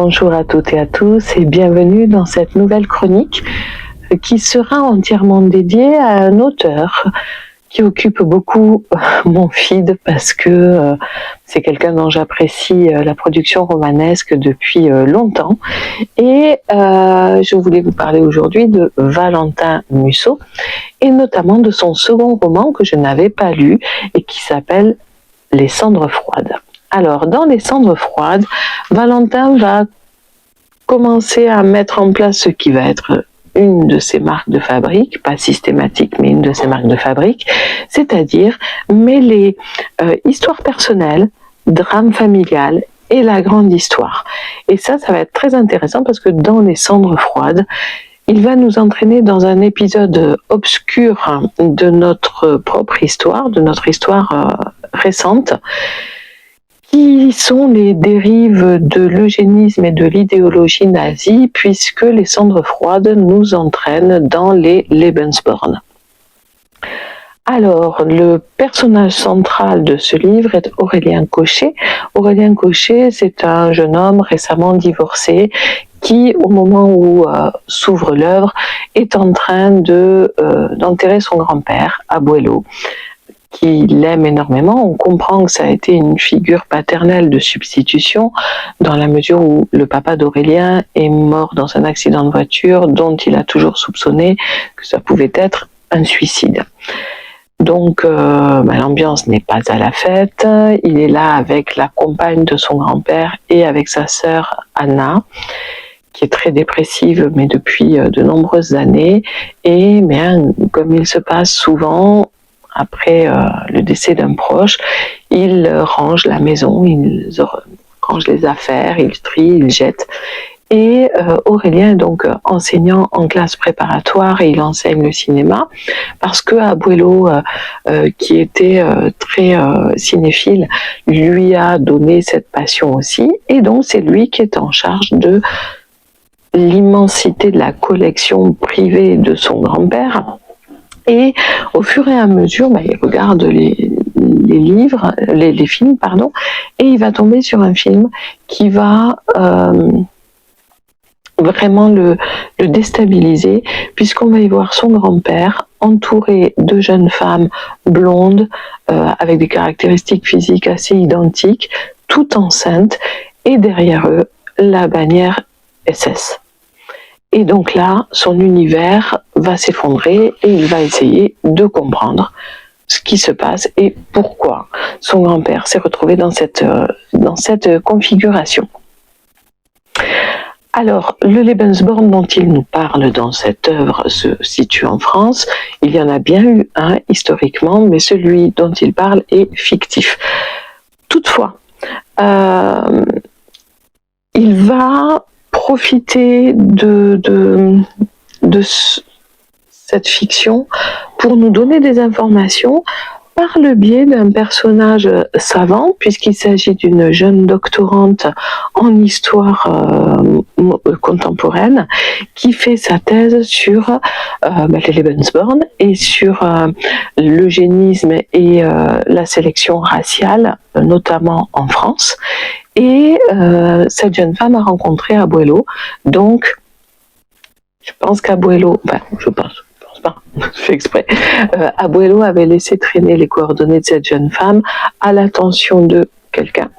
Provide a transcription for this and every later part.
Bonjour à toutes et à tous et bienvenue dans cette nouvelle chronique qui sera entièrement dédiée à un auteur qui occupe beaucoup mon feed parce que c'est quelqu'un dont j'apprécie la production romanesque depuis longtemps. Et je voulais vous parler aujourd'hui de Valentin Musso et notamment de son second roman que je n'avais pas lu et qui s'appelle Les Cendres froides. Alors, dans Les Cendres froides, Valentin va commencer à mettre en place ce qui va être une de ses marques de fabrique, pas systématique, mais une de ses marques de fabrique, c'est-à-dire mêler histoire personnelle, drame familial et la grande histoire. Et ça va être très intéressant parce que dans Les Cendres froides, il va nous entraîner dans un épisode obscur de notre propre histoire, de notre histoire récente, qui sont les dérives de l'eugénisme et de l'idéologie nazie, puisque Les Cendres froides nous entraînent dans les Lebensborn. Alors, le personnage central de ce livre est Aurélien Cochet. Aurélien Cochet, c'est un jeune homme récemment divorcé qui, au moment où s'ouvre l'œuvre, est en train d'enterrer son grand-père, Abuelo, qu'il aime énormément. On comprend que ça a été une figure paternelle de substitution dans la mesure où le papa d'Aurélien est mort dans un accident de voiture dont il a toujours soupçonné que ça pouvait être un suicide. Donc l'ambiance n'est pas à la fête, il est là avec la compagne de son grand-père et avec sa sœur Anna, qui est très dépressive mais depuis de nombreuses années, et comme il se passe souvent, après le décès d'un proche, il range la maison, il range les affaires, il trie, il jette. Et Aurélien est donc enseignant en classe préparatoire et il enseigne le cinéma parce que Abuelo, qui était très cinéphile, lui a donné cette passion aussi. Et donc c'est lui qui est en charge de l'immensité de la collection privée de son grand-père. Et au fur et à mesure, il regarde les films, et il va tomber sur un film qui va vraiment le déstabiliser, puisqu'on va y voir son grand-père entouré de jeunes femmes blondes, avec des caractéristiques physiques assez identiques, toutes enceintes, et derrière eux, la bannière SS. Et donc là, son univers va s'effondrer et il va essayer de comprendre ce qui se passe et pourquoi son grand-père s'est retrouvé dans cette configuration. Alors, le Lebensborn dont il nous parle dans cette œuvre se situe en France. Il y en a bien eu un historiquement, mais celui dont il parle est fictif. Toutefois, il va profiter de cette fiction pour nous donner des informations par le biais d'un personnage savant, puisqu'il s'agit d'une jeune doctorante en histoire contemporaine qui fait sa thèse sur les Lebensborn et sur l'eugénisme et la sélection raciale, notamment en France. Et cette jeune femme a rencontré Abuelo, donc je pense qu'Abuelo, je pense pas, je fais exprès, Abuelo avait laissé traîner les coordonnées de cette jeune femme à l'attention de quelqu'un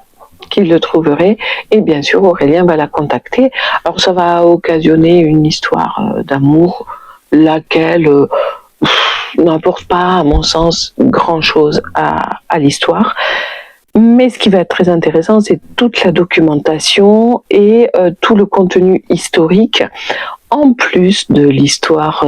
qui le trouverait, et bien sûr Aurélien va la contacter. Alors ça va occasionner une histoire d'amour, laquelle n'apporte pas, à mon sens, grand-chose à l'histoire. Mais ce qui va être très intéressant, c'est toute la documentation et tout le contenu historique, en plus de l'histoire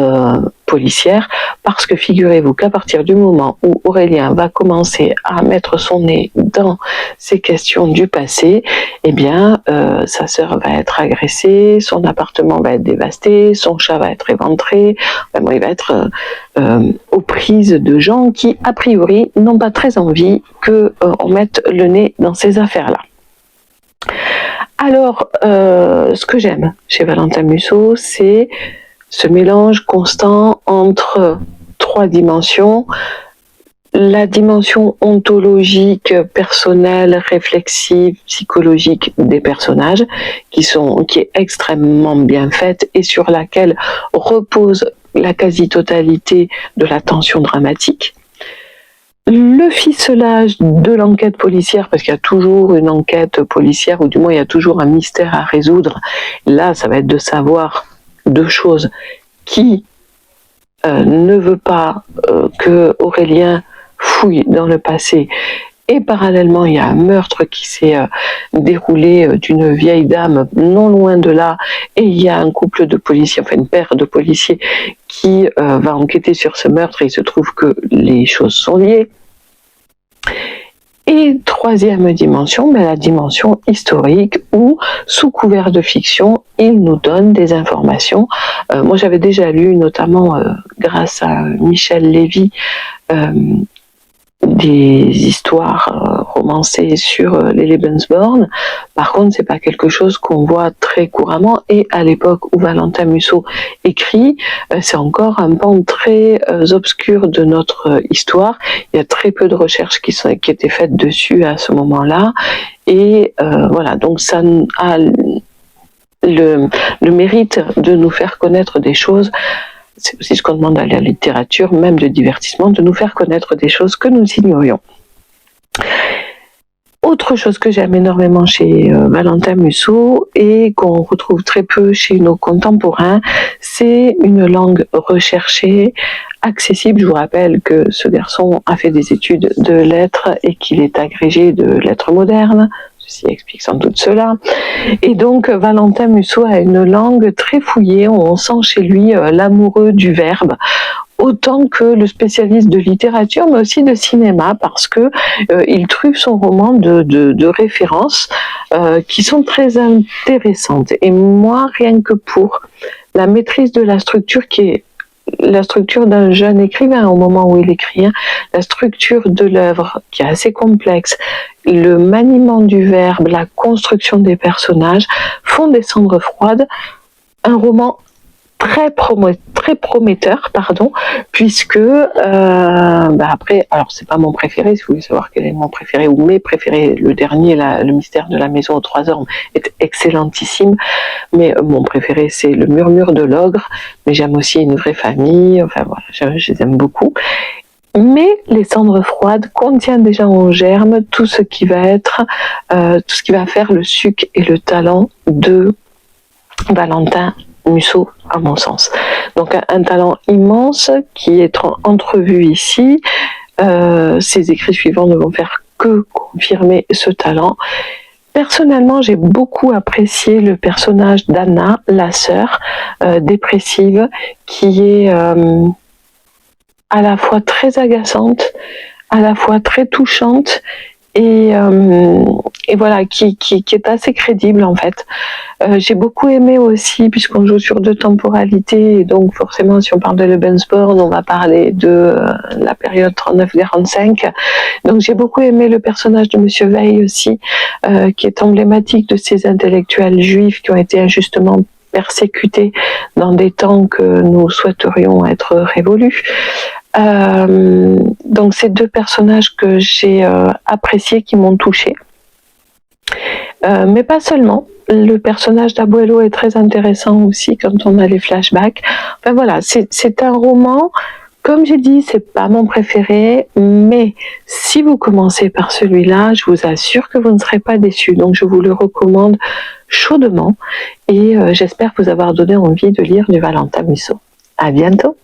policière, parce que figurez-vous qu'à partir du moment où Aurélien va commencer à mettre son nez dans ces questions du passé, sa sœur va être agressée, son appartement va être dévasté, son chat va être éventré, il va être aux prises de gens qui, a priori, n'ont pas très envie qu'on mette le nez dans ces affaires-là. Alors, ce que j'aime chez Valentin Musso, c'est ce mélange constant entre trois dimensions, la dimension ontologique, personnelle, réflexive, psychologique des personnages, qui est extrêmement bien faite et sur laquelle repose la quasi-totalité de la tension dramatique. Le ficelage de l'enquête policière, parce qu'il y a toujours une enquête policière, ou du moins il y a toujours un mystère à résoudre. Là, ça va être de savoir deux choses. Qui ne veut pas que Aurélien fouille dans le passé, et parallèlement il y a un meurtre qui s'est déroulé d'une vieille dame non loin de là, et il y a un couple de policiers, enfin une paire de policiers qui va enquêter sur ce meurtre, et il se trouve que les choses sont liées. Et troisième dimension, la dimension historique où, sous couvert de fiction, il nous donne des informations. Moi, j'avais déjà lu, notamment grâce à Michel Lévy, des histoires romancées sur les Lebensborn. Par contre, c'est pas quelque chose qu'on voit très couramment, et à l'époque où Valentin Musso écrit, c'est encore un pan très obscur de notre histoire. Il y a très peu de recherches qui étaient faites dessus à ce moment-là, et voilà, donc ça a le mérite de nous faire connaître des choses. C'est aussi ce qu'on demande à la littérature, même de divertissement, de nous faire connaître des choses que nous ignorions. Autre chose que j'aime énormément chez Valentin Musso et qu'on retrouve très peu chez nos contemporains, c'est une langue recherchée, accessible. Je vous rappelle que ce garçon a fait des études de lettres et qu'il est agrégé de lettres modernes. Ceci explique sans doute cela. Et donc, Valentin Musso a une langue très fouillée. On sent chez lui l'amoureux du verbe, autant que le spécialiste de littérature, mais aussi de cinéma, parce que il truffe son roman de références qui sont très intéressantes. Et moi, rien que pour la maîtrise de la structure, qui est la structure d'un jeune écrivain au moment où il écrit, la structure de l'œuvre qui est assez complexe, le maniement du verbe, la construction des personnages font des cendres froides un roman très prometteur, puisque après, alors c'est pas mon préféré, si vous voulez savoir quel est mon préféré ou mes préférés, le dernier, le mystère de la maison aux 3 ormes, est excellentissime, mais mon préféré c'est Le murmure de l'ogre, mais j'aime aussi Une vraie famille, enfin voilà, je les aime beaucoup. Mais Les cendres froides contient déjà en germe tout ce qui va être, tout ce qui va faire le suc et le talent de Valentin Musso, à mon sens. Donc un talent immense qui est entrevu ici. Ces écrits suivants ne vont faire que confirmer ce talent. Personnellement, j'ai beaucoup apprécié le personnage d'Anna, la sœur dépressive, qui est à la fois très agaçante, à la fois très touchante, et voilà, qui est assez crédible en fait. J'ai beaucoup aimé aussi, puisqu'on joue sur 2 temporalités, et donc forcément si on parle de Lebensborn, on va parler de la période 39-45. Donc j'ai beaucoup aimé le personnage de Monsieur Veil aussi, qui est emblématique de ces intellectuels juifs qui ont été injustement persécutés dans des temps que nous souhaiterions être révolus. Donc ces 2 personnages que j'ai appréciés, qui m'ont touchée, mais pas seulement. Le personnage d'Abuelo est très intéressant aussi quand on a les flashbacks. Enfin voilà, c'est un roman, comme j'ai dit, c'est pas mon préféré, mais si vous commencez par celui-là, je vous assure que vous ne serez pas déçus. Donc je vous le recommande chaudement, et j'espère vous avoir donné envie de lire du Valentin Musso. À bientôt.